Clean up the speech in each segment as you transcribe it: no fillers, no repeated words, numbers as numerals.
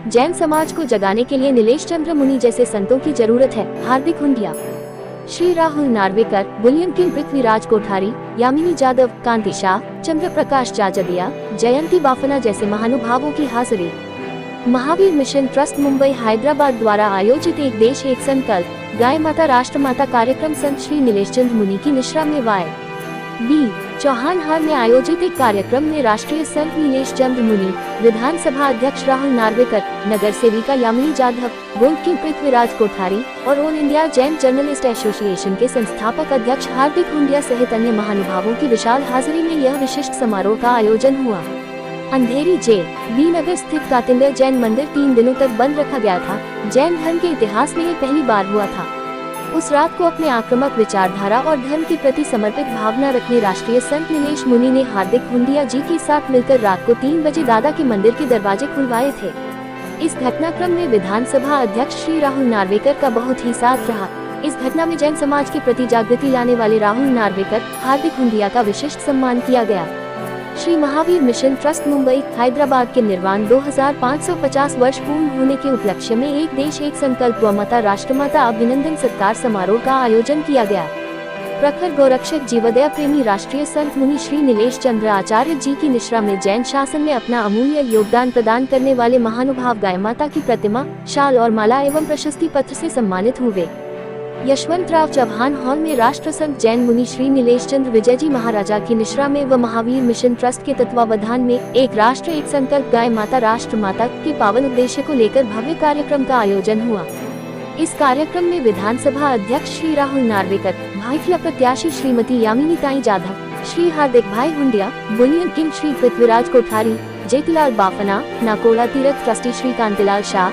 जैन समाज को जगाने के लिए नीलेश चंद्र मुनि जैसे संतों की जरूरत है। हार्दिक हुंडिया। श्री राहुल नार्वेकर, बुलियन किंग पृथ्वीराज कोठारी, यामिनी जादव, कांति शाह, चंद्र प्रकाश जाजदिया, जयंती बाफना जैसे महानुभावों की हाजिरी। महावीर मिशन ट्रस्ट मुंबई हैदराबाद द्वारा आयोजित एक देश एक संकल्प गाय माता राष्ट्र माता कार्यक्रम संत श्री नीलेश चंद्र मुनि की निश्रा में बी चौहान हाल में आयोजित एक कार्यक्रम में राष्ट्रीय संत नीलेश चंद्र मुनि, विधानसभा अध्यक्ष राहुल नार्वेकर, नगर सेविका यामिनी जाधव, गोल्ड किंग पृथ्वीराज कोठारी और all India Jain journalist association के संस्थापक अध्यक्ष हार्दिक हुंडिया सहित अन्य महानुभावों की विशाल हाजिरी में यह विशिष्ट समारोह का आयोजन हुआ। अंधेरी बी नगर स्थित कातिंदर जैन मंदिर 3 दिनों तक बंद रखा गया था। जैन धर्म के इतिहास में ये पहली बार हुआ था। उस रात को अपने आक्रामक विचारधारा और धर्म के प्रति समर्पित भावना रखने राष्ट्रीय संत नीलेश मुनि ने हार्दिक हुंडिया जी के साथ मिलकर रात को 3 बजे दादा के मंदिर के दरवाजे खुलवाए थे। इस घटनाक्रम में विधानसभा अध्यक्ष श्री राहुल नार्वेकर का बहुत ही साथ रहा। इस घटना में जैन समाज के प्रति जागृति लाने वाले राहुल नार्वेकर, हार्दिक हुंडिया का विशिष्ट सम्मान किया गया। श्री महावीर मिशन ट्रस्ट मुंबई हैदराबाद के निर्वाण 2550 वर्ष पूर्ण होने के उपलक्ष्य में एक देश एक संकल्प व माता राष्ट्रमाता अभिनंदन सत्कार समारोह का आयोजन किया गया। प्रखर गौरक्षक जीवदया प्रेमी राष्ट्रीय संत मुनि श्री नीलेश चंद्र आचार्य जी की निश्रा में जैन शासन में अपना अमूल्य योगदान प्रदान करने वाले महानुभाव गाय माता की प्रतिमा, शाल और माला एवं प्रशस्ति पत्र से सम्मानित हुए। यशवंतराव चौहान हॉल में राष्ट्र संत जैन मुनि श्री नीलेश चंद्र विजय जी महाराजा की निश्रा में व महावीर मिशन ट्रस्ट के तत्वावधान में एक राष्ट्र एक संकल्प गाय माता राष्ट्र माता के पावन उद्देश्य को लेकर भव्य कार्यक्रम का आयोजन हुआ। इस कार्यक्रम में विधानसभा अध्यक्ष श्री राहुल नार्वेकर, भाईखला प्रत्याशी श्रीमती यामिनी ताई जाधव, श्री हार्दिक भाई हुंडिया, बुलियन किंग श्री पृथ्वीराज कोठारी, जेतीलाल बाफना, नाकोड़ा तीर्थ ट्रस्टी श्री कांतिलाल शाह,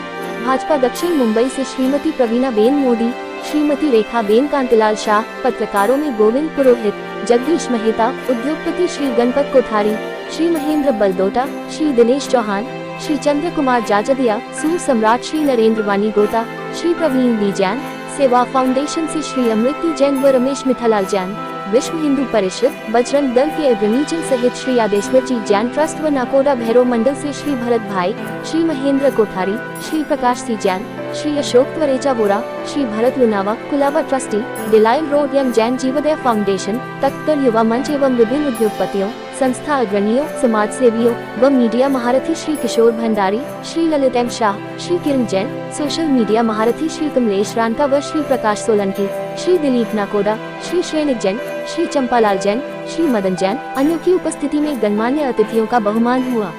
भाजपा दक्षिण मुंबई से श्रीमती प्रवीणा बेन मोदी, श्रीमती रेखा बेन कांतिलाल शाह, पत्रकारों में गोविंद पुरोहित, जगदीश मेहता, उद्योगपति श्री गणपत कोठारी, श्री महेंद्र बलदोटा, श्री दिनेश चौहान, श्री चंद्र कुमार जाजदिया, सूर सम्राट श्री नरेंद्र वानी गोता, श्री प्रवीण बी जैन, सेवा फाउंडेशन से श्री अमृति जैन व रमेश मिठालाल जैन, विश्व हिंदू परिषद, बजरंग दल के अग्रणी जन सहित श्री आदेश्वर जी जैन ट्रस्ट व नाकोड़ा भैरव मंडल से Shri Bharat Bhai, Shri Mahendra Kothari, Shri Prakash C Jain, Shri Ashok Twarecha Bora, Shri Bharat Lunawa, Kulawa trustee, Delisle road young Jain Jivdaya foundation, Takhtar Yuva Manch एवं विभिन्न उद्योगपतियों, संस्था अग्रणियों, समाज सेवियों व मीडिया महारथी श्री किशोर Bhandari, Shri Lalit M Shah, Shri Kiran Jain, social media महारथी श्री कमलेश रानका व श्री प्रकाश सोलंकी, श्री दिलीप नाकोड़ा, श्री श्रेनिक जैन, श्री चंपालाल जैन, श्री मदन जैन, अन्यों की उपस्थिति में गणमान्य अतिथियों का बहुमान हुआ।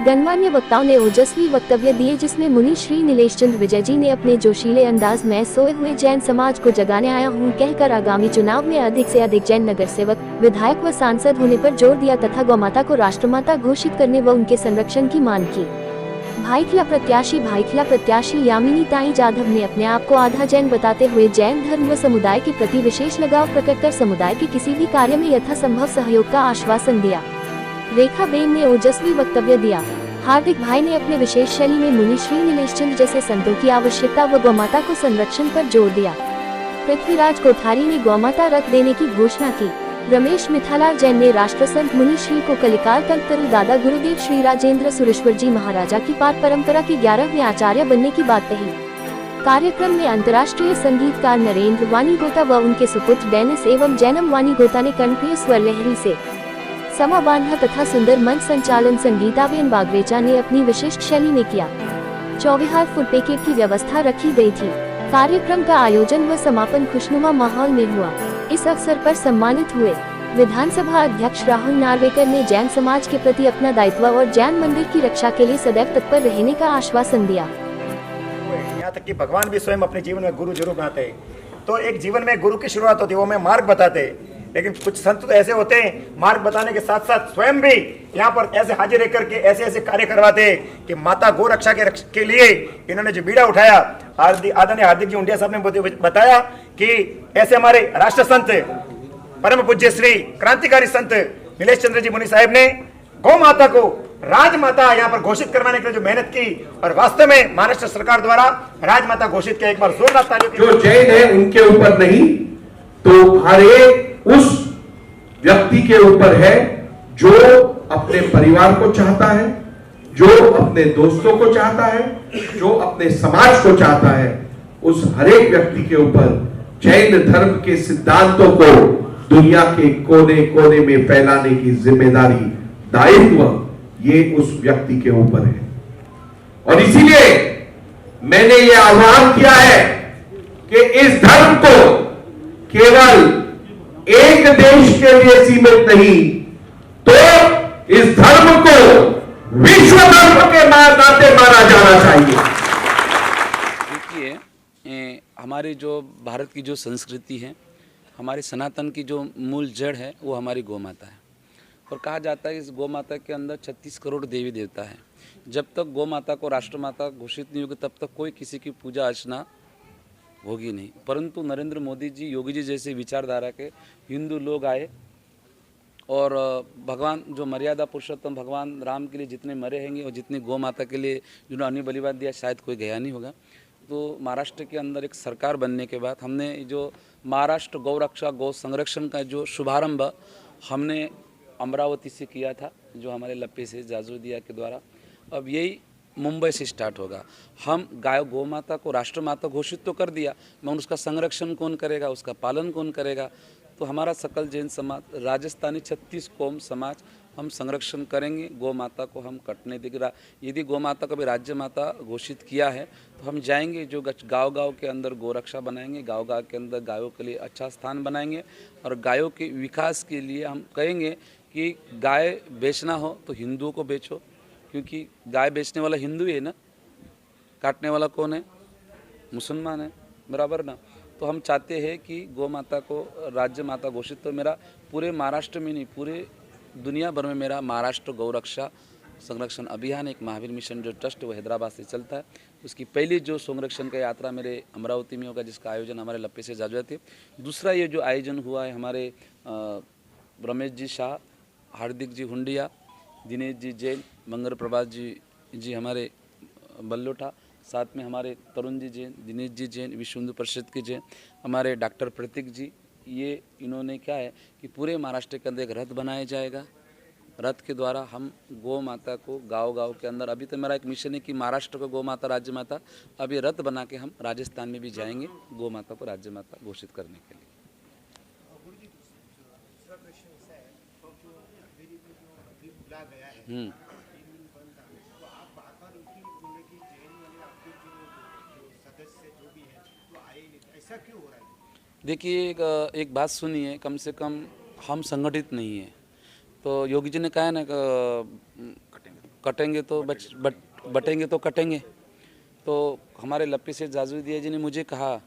गणमान्य वक्ताओं ने ओजस्वी वक्तव्य दिए जिसमें मुनि श्री नीलेश चंद्र विजय जी ने अपने जोशीले अंदाज में सोए हुए जैन समाज को जगाने आया हूँ कहकर आगामी चुनाव में अधिक से अधिक जैन नगर सेवक, विधायक व सांसद होने पर जोर दिया तथा गौमाता को राष्ट्रमाता घोषित करने व उनके संरक्षण की मांग की। भाईखला प्रत्याशी यामिनी ताई जाधव ने अपने आप को आधा जैन बताते हुए जैन धर्म व समुदाय के प्रति विशेष लगाव प्रकट कर समुदाय के किसी भी कार्य में यथासंभव सहयोग का आश्वासन दिया। रेखा बेन ने ओजस्वी वक्तव्य दिया। हार्दिक भाई ने अपने विशेष शैली में मुनि श्री नीलेश चंद्र जैसे संतों की आवश्यकता व गौमाता को संरक्षण पर जोर दिया। पृथ्वीराज कोठारी ने गौमाता रथ देने की घोषणा की। रमेश मिठालाल जैन ने राष्ट्र संत मुनि श्री को कलिकाल कल्पतरु दादा गुरुदेव श्री राजेंद्र सुरेश्वर जी महाराजा की पाठ परंपरा के 11वें आचार्य बनने की बात कही। कार्यक्रम में अंतर्राष्ट्रीय संगीतकार नरेंद्र वानी गोता व उनके सुपुत्र डेनिस एवं जैनम वानी गोता ने कर्णप्रिय स्वर लहरी से समा बांधा तथा सुंदर मंच संचालन संगीताबेन बागरेचा ने अपनी विशिष्ट शैली में किया। 24 फुट पैकेट की व्यवस्था रखी गई थी। कार्यक्रम का आयोजन व समापन खुशनुमा माहौल में हुआ। इस अवसर पर सम्मानित हुए विधानसभा अध्यक्ष राहुल नार्वेकर ने जैन समाज के प्रति अपना दायित्व और जैन मंदिर की रक्षा के लिए सदैव तत्पर रहने का आश्वासन दिया। यहाँ तक कि भगवान भी स्वयं अपने जीवन में गुरु जरूर बनाते हैं। तो एक जीवन में गुरु की शुरुआत होती है, वो हमें मार्ग बताते हैं। लेकिन कुछ संत तो ऐसे होते हैं मार्ग बताने के साथ साथ स्वयं भी यहाँ पर ऐसे हाजिर रहकर के ऐसे ऐसे कार्य करवाते हैं कि माता गौ रक्षा के लिए इन्होंने जो बीड़ा उठाया, आदरणीय हार्दिक जी हुंडिया साहब ने बताया कि ऐसे हमारे राष्ट्र संत परम पूज्य श्री क्रांतिकारी संत नीलेश चंद्र जी मुनि साहब ने गौ माता को राजमाता यहाँ पर घोषित करवाने के लिए जो मेहनत की और वास्तव में महाराष्ट्र सरकार द्वारा राजमाता घोषित किया। एक बार जोरदार तालियों। जो जैन है उनके ऊपर नहीं तो हर एक उस व्यक्ति के ऊपर है जो अपने परिवार को चाहता है, जो अपने दोस्तों को चाहता है, जो अपने समाज को चाहता है उस हरेक व्यक्ति के ऊपर जैन धर्म के सिद्धांतों को दुनिया के कोने कोने में फैलाने की जिम्मेदारी, दायित्व ये उस व्यक्ति के ऊपर है। और इसीलिए मैंने ये आह्वान किया है कि इस धर्म को केवल एक देश के लिए सीमित नहीं, तो इस धर्म को विश्व धर्म के नाते माना जाना चाहिए। देखिए, हमारी जो भारत की जो संस्कृति है, हमारी सनातन की जो मूल जड़ है वो हमारी गौ माता है। और कहा जाता है इस गौ माता के अंदर 36 करोड़ देवी देवता है। जब तक गौ माता को राष्ट्रमाता घोषित नहीं होगी तब तक कोई किसी की पूजा अर्चना होगी नहीं। परंतु नरेंद्र मोदी जी, योगी जी जैसे विचारधारा के हिंदू लोग आए और भगवान जो मर्यादा पुरुषोत्तम भगवान राम के लिए जितने मरे हैंगे और जितने गौ माता के लिए जिन्होंने अन्य बलिदान दिया, शायद कोई गया नहीं होगा। तो महाराष्ट्र के अंदर एक सरकार बनने के बाद हमने जो महाराष्ट्र गौ रक्षा गौ संरक्षण का जो शुभारंभ हमने अमरावती से किया था, जो हमारे लप्पे से जाजूदिया के द्वारा, अब यही मुंबई से स्टार्ट होगा। हम गौ माता को राष्ट्रमाता घोषित तो कर दिया, मगर उसका संरक्षण कौन करेगा, उसका पालन कौन करेगा? तो हमारा सकल जैन समाज, राजस्थानी 36 कौम समाज हम संरक्षण करेंगे। गौ माता को हम कटने देगा। यदि गौ माता को भी राज्य माता घोषित किया है तो हम जाएंगे, जो गांव-गांव के अंदर गोरक्षा बनाएंगे, गांव-गांव के अंदर गायों के लिए अच्छा स्थान बनाएंगे और गायों के विकास के लिए हम कहेंगे कि गाय बेचना हो तो हिंदुओं को बेचो, क्योंकि गाय बेचने वाला हिंदू ही है ना, काटने वाला कौन है? मुसलमान है, बराबर ना। तो हम चाहते हैं कि गौ माता को राज्य माता घोषित, तो मेरा पूरे महाराष्ट्र में नहीं पूरे दुनिया भर में मेरा महाराष्ट्र गौ रक्षा संरक्षण अभियान, एक महावीर मिशन जो ट्रस्ट वो हैदराबाद से चलता है, उसकी पहली जो संरक्षण का यात्रा मेरे अमरावती में होगा, जिसका आयोजन हमारे लप्पे से जाजुआ थे। दूसरा ये जो आयोजन हुआ है हमारे रमेश जी शाह, हार्दिक जी हुंडिया, दिनेश जी जैन, मंगर प्रभात जी हमारे बल्लोठा, साथ में हमारे तरुण जी जैन, दिनेश जी जैन, विश्व हिंदू परिषद के जैन, हमारे डॉक्टर प्रतीक जी, ये इन्होंने क्या है कि पूरे महाराष्ट्र के अंदर एक रथ बनाया जाएगा। रथ के द्वारा हम गौ माता को गांव-गांव के अंदर, अभी तो मेरा एक मिशन है कि महाराष्ट्र को गौ माता राज्य माता, अब ये रथ बना के हम राजस्थान में भी जाएंगे गौ माता को राज्य माता घोषित करने के लिए। देखिए, एक बात सुनिए, कम से कम हम संगठित नहीं है। तो योगी जी ने कहा है ना, कटेंगे तो बटेंगे तो कटेंगे। तो हमारे लप्पी से जाजूदिया जी ने मुझे कहा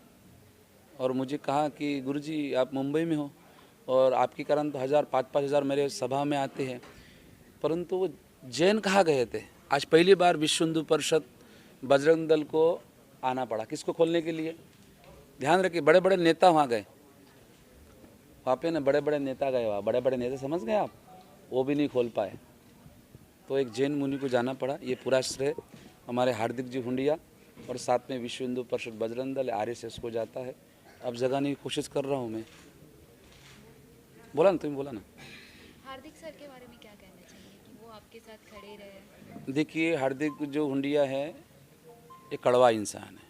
कि गुरुजी आप मुंबई में हो और आपके कारण तो 5,000 मेरे सभा में आते हैं, परंतु वो जैन कहाँ गए थे? आज पहली बार विश्व हिंदू परिषद बजरंग दल को आना पड़ा, किसको खोलने के लिए? ध्यान रखिए, बड़े बड़े नेता वहाँ गए, वहाँ पे ना बड़े बड़े नेता गए, वहाँ बड़े बड़े नेता समझ गए आप, वो भी नहीं खोल पाए। तो एक जैन मुनि को जाना पड़ा। ये पूरा श्रेय हमारे हार्दिक जी हुंडिया और साथ में विश्व हिंदू परिषद बजरंग दल RSS को जाता है। अब जगाने की कोशिश कर रहा हूँ मैं। बोला ना, तुम बोला ना। हार्दिक सर के बारे में क्या कहना चाहिए कि वो आपके साथ खड़े रहे? देखिए, हार्दिक जो हुंडिया है ये कड़वा इंसान है,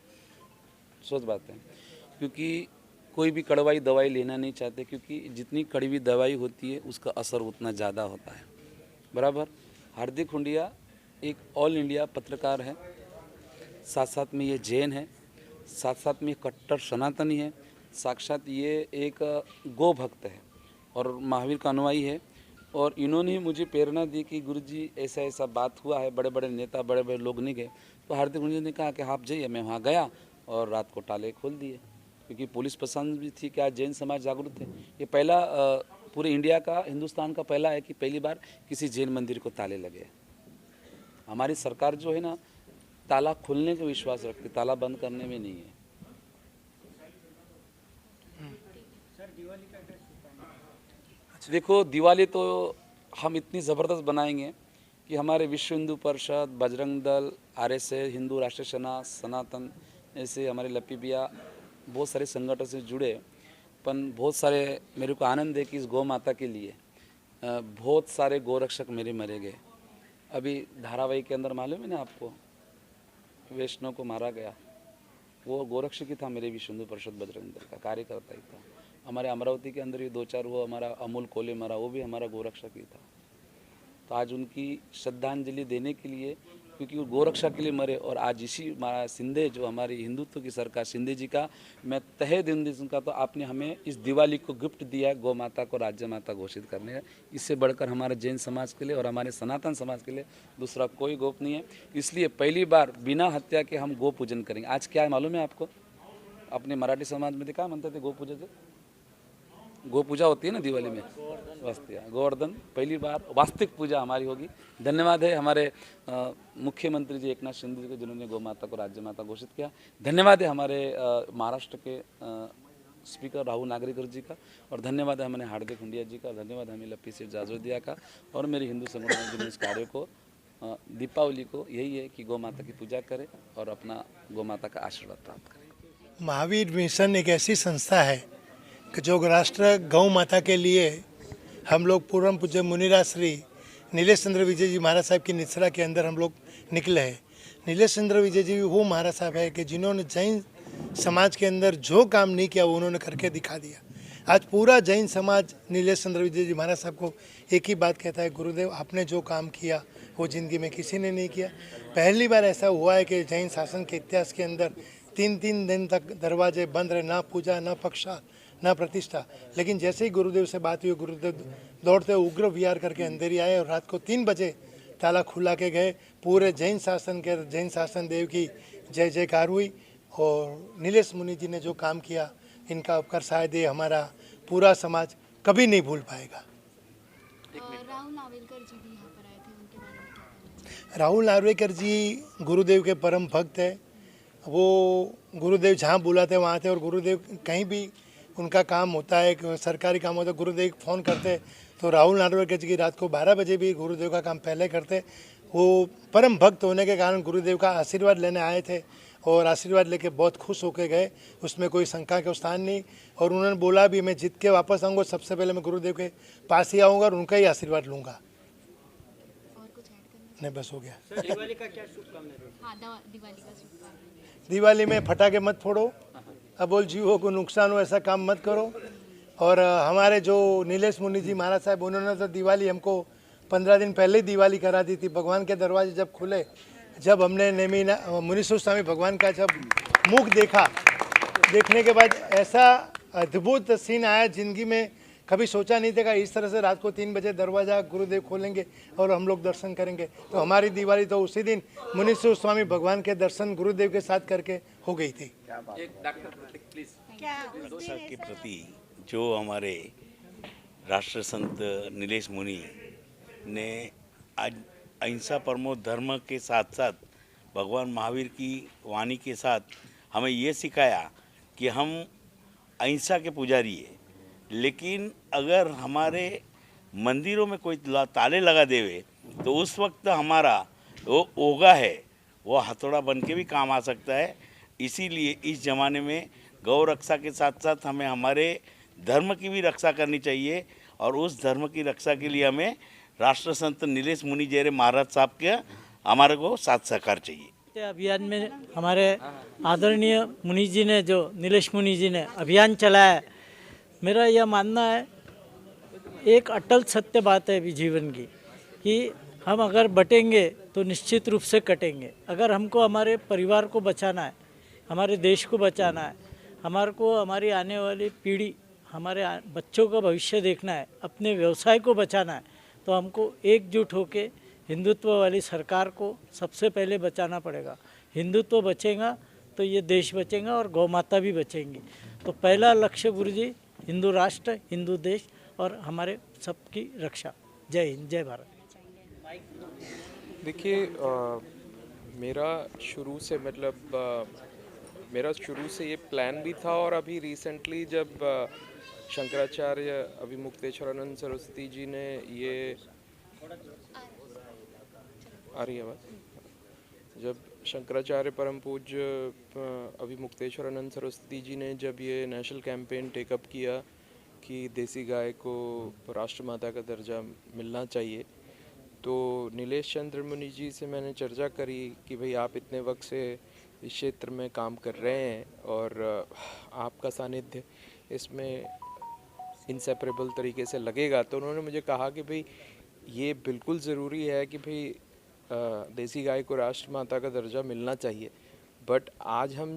सोच बात है, क्योंकि कोई भी कड़वाई दवाई लेना नहीं चाहते, क्योंकि जितनी कड़वी दवाई होती है उसका असर उतना ज़्यादा होता है, बराबर। हार्दिक हुंडिया एक ऑल इंडिया पत्रकार है, साथ साथ में ये जैन है, साथ साथ में कट्टर सनातनी है, साक्षात ये एक गौ भक्त है और महावीर का अनुयायी है। और इन्होंने ही मुझे प्रेरणा दी कि गुरुजी ऐसा ऐसा बात हुआ है, बड़े बड़े नेता बड़े बड़े लोग नहीं गए। तो हार्दिक हुंडिया ने कहा कि आप जाइए। मैं वहाँ गया और रात को ताले खोल दिए, क्योंकि पुलिस पसंद भी थी कि आज जैन समाज जागरूक है। ये पहला पूरे इंडिया का, हिंदुस्तान का पहला है कि पहली बार किसी जैन मंदिर को ताले लगे। हमारी सरकार जो है ना, ताला खोलने का विश्वास रखती, ताला बंद करने में नहीं है। देखो, दिवाली तो हम इतनी ज़बरदस्त बनाएंगे कि हमारे विश्व हिंदू परिषद, बजरंग दल, RSS, हिंदू राष्ट्रीय सेना, सनातन, ऐसे हमारे लप्पी बिया बहुत सारे संगठन से जुड़े। पर बहुत सारे, मेरे को आनंद है कि इस गौ माता के लिए बहुत सारे गोरक्षक मेरे मरे गए। अभी धारावाहिक के अंदर मालूम है ना आपको, वैष्णव को मारा गया वो गोरक्षक ही था, मेरे विश्व हिंदू परिषद बजरंग दल का कार्यकर्ता ही था। हमारे अमरावती के अंदर भी 2-4 वो हमारा अमूल कोले मरा, वो भी हमारा गोरक्षक ही था। तो आज उनकी श्रद्धांजलि देने के लिए, क्योंकि वो गोरक्षा के लिए मरे, और आज इसी हमारा शिंदे जो हमारी हिंदुत्व की सरकार शिंदे जी का मैं तहे दिन का, तो आपने हमें इस दिवाली को गिफ्ट दिया है गौ माता को राज्य माता घोषित करने का। इससे बढ़कर हमारे जैन समाज के लिए और हमारे सनातन समाज के लिए दूसरा कोई गोप नहीं है। इसलिए पहली बार बिना हत्या के हम गो पूजन करेंगे। आज क्या है मालूम है आपको? अपने मराठी समाज में क्या मानते थे गो पूजा से? गो पूजा होती है ना दिवाली में, गोवर्धन पहली बार वास्तविक पूजा हमारी होगी। धन्यवाद है हमारे मुख्यमंत्री जी एकनाथ शिंदे जी को, जिन्होंने गौ माता को राज्य माता घोषित किया। धन्यवाद है हमारे महाराष्ट्र के स्पीकर राहुल नागरीकर जी का, और धन्यवाद है हमारे हार्दिक हुंडिया जी का, धन्यवाद है हमें लप्पी सेठ जाजोदिया का और मेरे हिंदू संगठन जिन्होंने इस कार्य को दीपावली को यही है कि गौ माता की पूजा करें और अपना गौ माता का आशीर्वाद प्राप्त करें। महावीर मिशन एक ऐसी संस्था है कि जो राष्ट्र गौ माता के लिए हम लोग पूर्व पूज्य मुनिराज श्री नीलेश चंद्र विजय जी महाराज साहब की निश्रा के अंदर हम लोग निकले हैं। नीलेश चंद्र विजय जी वो महाराज साहब है कि जिन्होंने जैन समाज के अंदर जो काम नहीं किया वो उन्होंने करके दिखा दिया। आज पूरा जैन समाज नीलेश चंद्र विजय जी महाराज साहब को एक ही बात कहता है, गुरुदेव आपने जो काम किया वो ज़िंदगी में किसी ने नहीं किया। पहली बार ऐसा हुआ है कि जैन शासन के इतिहास के अंदर 3-3 दिन तक दरवाजे बंद रहे, ना पूजा ना पक्षा ना प्रतिष्ठा। लेकिन जैसे ही गुरुदेव से बात हुई, गुरुदेव दौड़ते उग्र विहार करके अंदर ही आए और रात को 3 बजे ताला खुला के गए। पूरे जैन शासन देव की जय जयकार हुई और नीलेश मुनि जी ने जो काम किया इनका उपकार शायद ये हमारा पूरा समाज कभी नहीं भूल पाएगा। राहुल नावेलकर जी भी यहाँ पर आए थे, उनके बारे में क्या कहना चाहिए? राहुल नार्वेकर जी गुरुदेव के परम भक्त है। वो गुरुदेव जहाँ बुलाते वहाँ थे, और गुरुदेव कहीं भी उनका काम होता है, सरकारी काम होता है, गुरुदेव फ़ोन करते तो राहुल नार्वेकर जी की रात को 12 बजे भी गुरुदेव का काम पहले करते। वो परम भक्त होने के कारण गुरुदेव का आशीर्वाद लेने आए थे और आशीर्वाद लेके बहुत खुश होके गए, उसमें कोई शंका का स्थान नहीं। और उन्होंने बोला भी मैं जीत के वापस आऊँगा, सबसे पहले मैं गुरुदेव के पास ही आऊँगा और उनका ही आशीर्वाद लूँगा। और कुछ ऐड करना? नहीं, बस हो गया। दिवाली का क्या शुभकामनाएं? हाँ, दिवाली का शुभकामनाएं। दिवाली में फटाके मत फोड़ो, अबोल जीवों को नुकसान हो ऐसा काम मत करो। और हमारे जो नीलेश मुनि जी महाराज साहब, उन्होंने तो दिवाली हमको 15 दिन पहले ही दिवाली करा दी थी। भगवान के दरवाजे जब खुले, जब हमने मुनीश्वर स्वामी भगवान का जब मुख देखा, देखने के बाद ऐसा अद्भुत सीन आया, जिंदगी में कभी सोचा नहीं था कि इस तरह से रात को 3 बजे दरवाज़ा गुरुदेव खोलेंगे और हम लोग दर्शन करेंगे। तो हमारी दिवाली तो उसी दिन मुनीश्वर स्वामी भगवान के दर्शन गुरुदेव के साथ करके हो गई थी। शिक्षा के प्रति जो हमारे राष्ट्र संत नीलेश मुनि ने आज अहिंसा परमो धर्म के साथ साथ भगवान महावीर की वाणी के साथ हमें ये सिखाया कि हम अहिंसा के पुजारी है, लेकिन अगर हमारे मंदिरों में कोई ताले लगा देवे तो उस वक्त हमारा वो ओगा है वो हथौड़ा बन के भी काम आ सकता है। इसीलिए इस ज़माने में गौ रक्षा के साथ साथ हमें हमारे धर्म की भी रक्षा करनी चाहिए, और उस धर्म की रक्षा के लिए हमें राष्ट्र संत नीलेश मुनि जैसे महाराज साहब के हमारे को साथ सहकार चाहिए। अभियान में हमारे आदरणीय मुनि जी ने, जो नीलेश मुनि जी ने अभियान चलाया, मेरा यह मानना है एक अटल सत्य बात है भी जीवन की, कि हम अगर बटेंगे तो निश्चित रूप से कटेंगे। अगर हमको हमारे परिवार को बचाना है, हमारे देश को बचाना है, हमारे को हमारी आने वाली पीढ़ी, हमारे बच्चों का भविष्य देखना है, अपने व्यवसाय को बचाना है, तो हमको एकजुट होकर हिंदुत्व वाली सरकार को सबसे पहले बचाना पड़ेगा। हिंदुत्व बचेगा तो ये देश बचेगा और गौ माता भी बचेंगी। तो पहला लक्ष्य गुरु जी, हिंदू राष्ट्र, हिंदू देश और हमारे सबकी रक्षा। जय हिंद, जय भारत। देखिए, मेरा शुरू से मेरा शुरू से ये प्लान भी था, और अभी रिसेंटली जब शंकराचार्य अभिमुक्तेश्वरानंद सरस्वती जी ने ये आ रही है बात, जब शंकराचार्य परम पूज्य अभिमुक्तेश्वरानंद सरस्वती जी ने जब ये नेशनल कैंपेन टेकअप किया कि देसी गाय को राष्ट्रमाता का दर्जा मिलना चाहिए, तो नीलेश चंद्र मुनि जी से मैंने चर्चा करी कि भाई आप इतने वक्त से इस क्षेत्र में काम कर रहे हैं और आपका सानिध्य इसमें इंसेपरेबल तरीके से लगेगा। तो उन्होंने मुझे कहा कि भाई ये बिल्कुल ज़रूरी है कि भाई देसी गाय को राष्ट्रमाता का दर्जा मिलना चाहिए, बट आज हम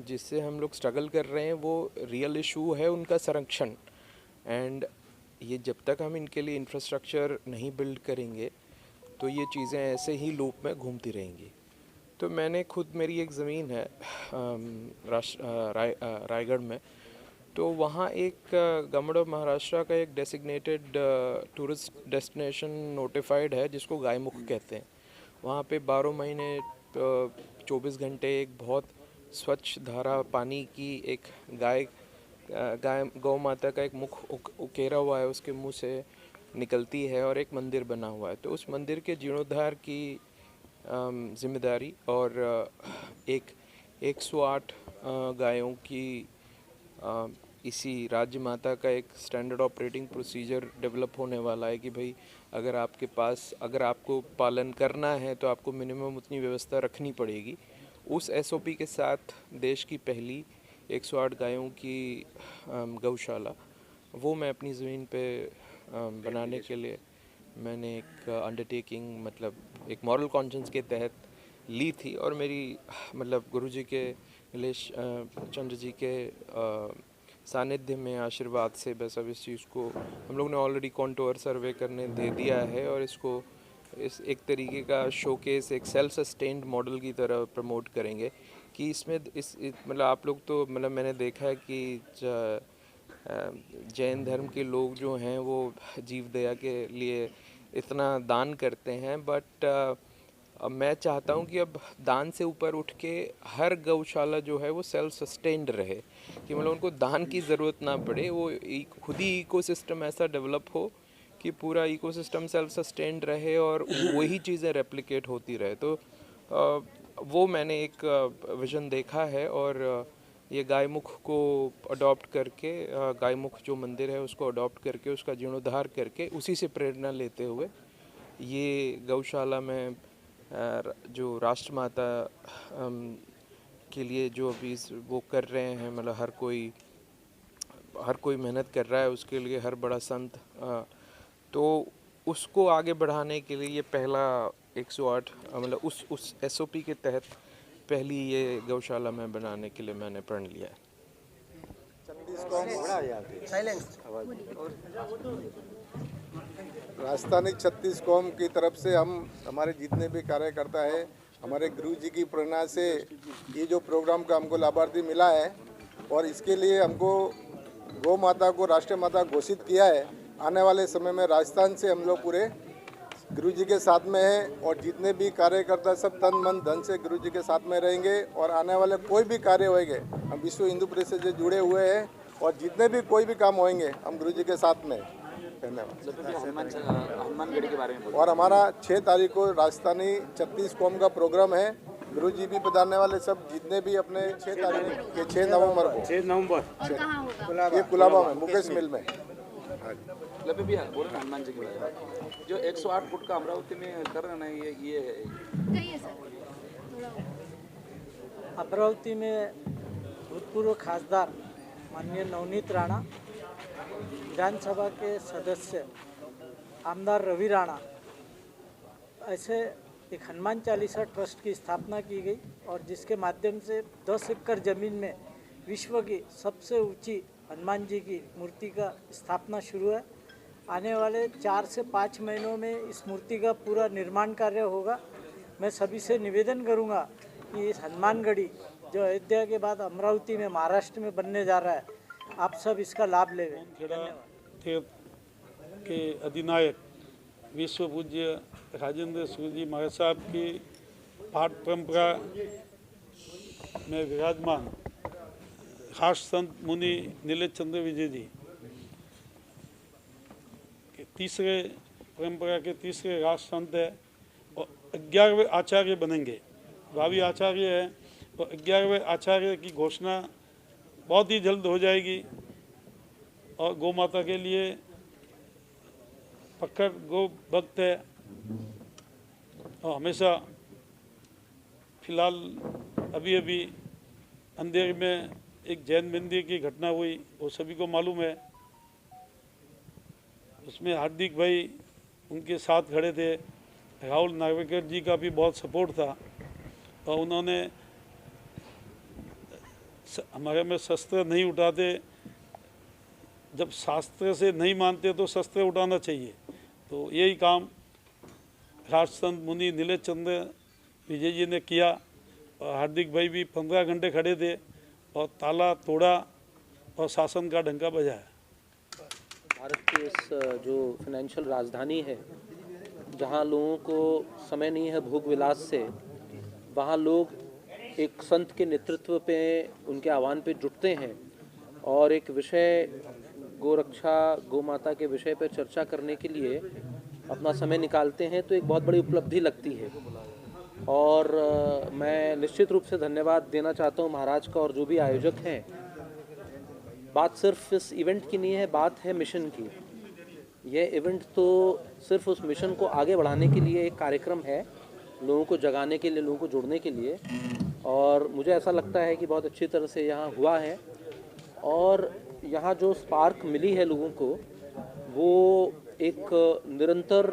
जिससे हम लोग स्ट्रगल कर रहे हैं वो रियल इशू है उनका संरक्षण। एंड ये जब तक हम इनके लिए इंफ्रास्ट्रक्चर नहीं बिल्ड करेंगे तो ये चीज़ें ऐसे ही लूप में घूमती रहेंगी। तो मैंने खुद, मेरी एक ज़मीन है रायगढ़ में, तो वहाँ एक गवर्नमेंट ऑफ महाराष्ट्र का एक डेसिग्नेटेड टूरिस्ट डेस्टिनेशन नोटिफाइड है जिसको गायमुख कहते हैं। वहाँ पे 12 महीने 24 घंटे एक बहुत स्वच्छ धारा पानी की एक गौ माता का एक मुख उकेरा हुआ है, उसके मुंह से निकलती है और एक मंदिर बना हुआ है। तो उस मंदिर के जीर्णोद्धार की जिम्मेदारी और एक 108 गायों की इसी राज्य माता का एक स्टैंडर्ड ऑपरेटिंग प्रोसीजर डेवलप होने वाला है कि भाई अगर आपको पालन करना है तो आपको मिनिमम उतनी व्यवस्था रखनी पड़ेगी। उस एसओपी के साथ देश की पहली 108 गायों की गौशाला वो मैं अपनी ज़मीन पे बनाने के लिए मैंने एक अंडरटेकिंग, मतलब एक मॉरल कॉन्शियंस के तहत ली थी। और मेरी गुरुजी के, नीलेश चंद्र जी के सानिध्य में, आशीर्वाद से बस अब इस चीज़ को हम लोग ने ऑलरेडी कॉन्टोर सर्वे करने दे दिया है और इसको इस एक तरीके का शोकेस, एक सेल्फ सस्टेन्ड मॉडल की तरह प्रमोट करेंगे कि इसमें आप लोग तो मैंने देखा है कि जैन धर्म के लोग जो हैं वो जीव दया के लिए इतना दान करते हैं, बट अब मैं चाहता हूँ कि अब दान से ऊपर उठ के हर गौशाला जो है वो सेल्फ सस्टेन्ड रहे, कि उनको दान की ज़रूरत ना पड़े, वो खुद ही इकोसिस्टम ऐसा डेवलप हो कि पूरा इकोसिस्टम सेल्फ सस्टेन्ड रहे और वही चीज़ें रेप्लिकेट होती रहे। तो वो मैंने एक विज़न देखा है और ये गायमुख को अडॉप्ट करके, गायमुख जो मंदिर है उसको अडॉप्ट करके, उसका जीर्णोद्धार करके, उसी से प्रेरणा लेते हुए ये गौशाला में जो राष्ट्रमाता के लिए जो अभी वो कर रहे हैं, हर कोई मेहनत कर रहा है उसके लिए, हर बड़ा संत, तो उसको आगे बढ़ाने के लिए ये पहला 108 उस एसओपी के तहत पहली ये गौशाला में बनाने के लिए मैंने प्रण लिया है। राजस्थानी 36 कौम की तरफ से हम, हमारे जितने भी कार्यकर्ता है, हमारे गुरु जी की प्रेरणा से ये जो प्रोग्राम का हमको लाभार्थी मिला है और इसके लिए हमको गौ माता को राष्ट्रीय माता घोषित किया है। आने वाले समय में राजस्थान से हम लोग पूरे गुरु जी के साथ में हैं और जितने भी कार्यकर्ता सब तन मन धन से गुरु जी के साथ में रहेंगे और आने वाले कोई भी कार्य होंगे हम विश्व हिंदू परिषद से जुड़े हुए हैं और जितने भी कोई भी काम होंगे हम गुरु जी के साथ में। धन्यवाद। हनुमानगढ़ी के बारे में और हमारा 6 तारीख को राजस्थानी 36 कौम का प्रोग्राम है। गुरु जी भी पधारने वाले सब जितने भी अपने 6 तारीख के 6 नवंबर को, 6 नवंबर ये कुलाबा में मुकेश मिल में। हनुमान जी के बारे में जो 108 फुट का अमरावती में कर रहे हैं, ये अमरावती में भूतपूर्व खासदार माननीय नवनीत राणा, विधानसभा के सदस्य आमदार रवि राणा, ऐसे एक हनुमान चालीसा ट्रस्ट की स्थापना की गई और जिसके माध्यम से 10 एकड़ ज़मीन में विश्व की सबसे ऊंची हनुमान जी की मूर्ति का स्थापना शुरू है। आने वाले 4 से 5 महीनों में इस मूर्ति का पूरा निर्माण कार्य होगा। मैं सभी से निवेदन करूंगा कि इस हनुमानगढ़ी जो अयोध्या के बाद अमरावती में महाराष्ट्र में बनने जा रहा है, आप सब इसका लाभ लेंगे। के अधिनायक विश्व पूज्य राजेंद्र सूर्य जी महाराज साहब की पाठ परंपरा में विराजमान खास संत मुनि नीलेश चंद्र विजय जी के तीसरे परंपरा के तीसरे राष्ट्र संत है और 11वें आचार्य बनेंगे। भावी आचार्य है और 11वें आचार्य की घोषणा बहुत ही जल्द हो जाएगी और गौ माता के लिए पक्का गो भक्त है। और हमेशा फिलहाल अभी अभी अंधेरी में एक जैन मंदिर की घटना हुई, वो सभी को मालूम है। उसमें हार्दिक भाई उनके साथ खड़े थे, राहुल नार्वेकर जी का भी बहुत सपोर्ट था और उन्होंने हमारे में शस्त्र नहीं उठाते, जब शास्त्र से नहीं मानते तो शस्त्र उठाना चाहिए। तो यही काम राष्ट्र संत मुनि नीलेश चंद्र विजय जी ने किया और हार्दिक भाई भी 15 घंटे खड़े थे और ताला तोड़ा और शासन का डंका बजाया। भारत की इस जो फाइनेंशियल राजधानी है, जहाँ लोगों को समय नहीं है भोग विलास से, वहाँ लोग एक संत के नेतृत्व पे, उनके आह्वान पे जुटते हैं और एक विषय गोरक्षा, गौ माता के विषय पर चर्चा करने के लिए अपना समय निकालते हैं, तो एक बहुत बड़ी उपलब्धि लगती है। और मैं निश्चित रूप से धन्यवाद देना चाहता हूँ महाराज का और जो भी आयोजक हैं। बात सिर्फ इस इवेंट की नहीं है, बात है मिशन की। यह इवेंट तो सिर्फ उस मिशन को आगे बढ़ाने के लिए एक कार्यक्रम है, लोगों को जगाने के लिए, लोगों को जोड़ने के लिए, और मुझे ऐसा लगता है कि बहुत अच्छी तरह से यहाँ हुआ है। और यहाँ जो स्पार्क मिली है लोगों को, वो एक निरंतर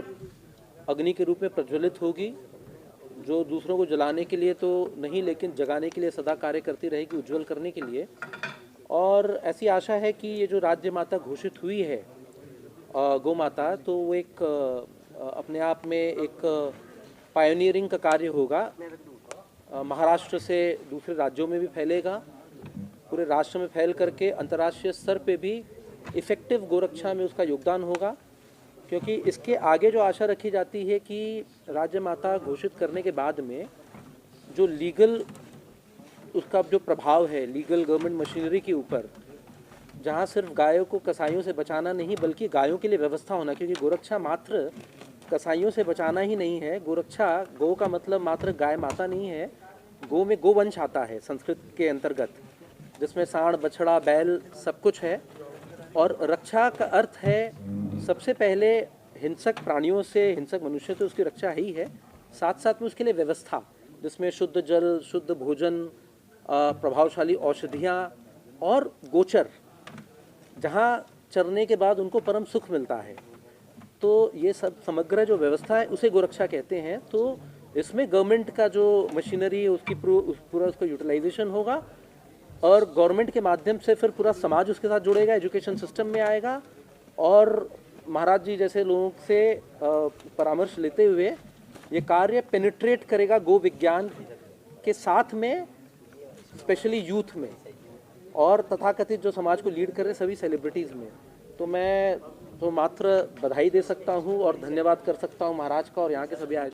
अग्नि के रूप में प्रज्वलित होगी, जो दूसरों को जलाने के लिए तो नहीं, लेकिन जगाने के लिए सदा कार्य करती रहेगी, उज्जवल करने के लिए। और ऐसी आशा है कि ये जो राज्य माता घोषित हुई है गौ माता, तो वो एक अपने आप में एक पायोनियरिंग का कार्य होगा। महाराष्ट्र से दूसरे राज्यों में भी फैलेगा, पूरे राष्ट्र में फैल करके अंतर्राष्ट्रीय स्तर पे भी इफ़ेक्टिव गोरक्षा में उसका योगदान होगा। क्योंकि इसके आगे जो आशा रखी जाती है कि राज्य माता घोषित करने के बाद में जो लीगल उसका जो प्रभाव है लीगल गवर्नमेंट मशीनरी के ऊपर, जहाँ सिर्फ गायों को कसाईयों से बचाना नहीं बल्कि गायों के लिए व्यवस्था होना, क्योंकि गोरक्षा मात्र कसाईयों से बचाना ही नहीं है। गोरक्षा, गौ का मतलब मात्र गाय माता नहीं है, गौ में गोवंश आता है संस्कृत के अंतर्गत, जिसमें सांड, बछड़ा, बैल सब कुछ है। और रक्षा का अर्थ है सबसे पहले हिंसक प्राणियों से, हिंसक मनुष्य से उसकी रक्षा ही है, साथ साथ में उसके लिए व्यवस्था, जिसमें शुद्ध जल, शुद्ध भोजन, प्रभावशाली औषधियाँ और गोचर, जहाँ चरने के बाद उनको परम सुख मिलता है। तो ये सब समग्र जो व्यवस्था है उसे गोरक्षा कहते हैं। तो इसमें गवर्नमेंट का जो मशीनरी है उसकी पूरा उसका यूटिलाइजेशन होगा और गवर्नमेंट के माध्यम से फिर पूरा समाज उसके साथ जुड़ेगा, एजुकेशन सिस्टम में आएगा। और महाराज जी जैसे लोगों से परामर्श लेते हुए ये कार्य पेनिट्रेट करेगा गो विज्ञान के साथ में, स्पेशली यूथ में और तथाकथित जो समाज को लीड कर रहे सभी सेलिब्रिटीज़ में। तो मैं तो मात्र बधाई दे सकता हूँ और धन्यवाद कर सकता हूँ महाराज का और यहाँ के सभी आयोजक।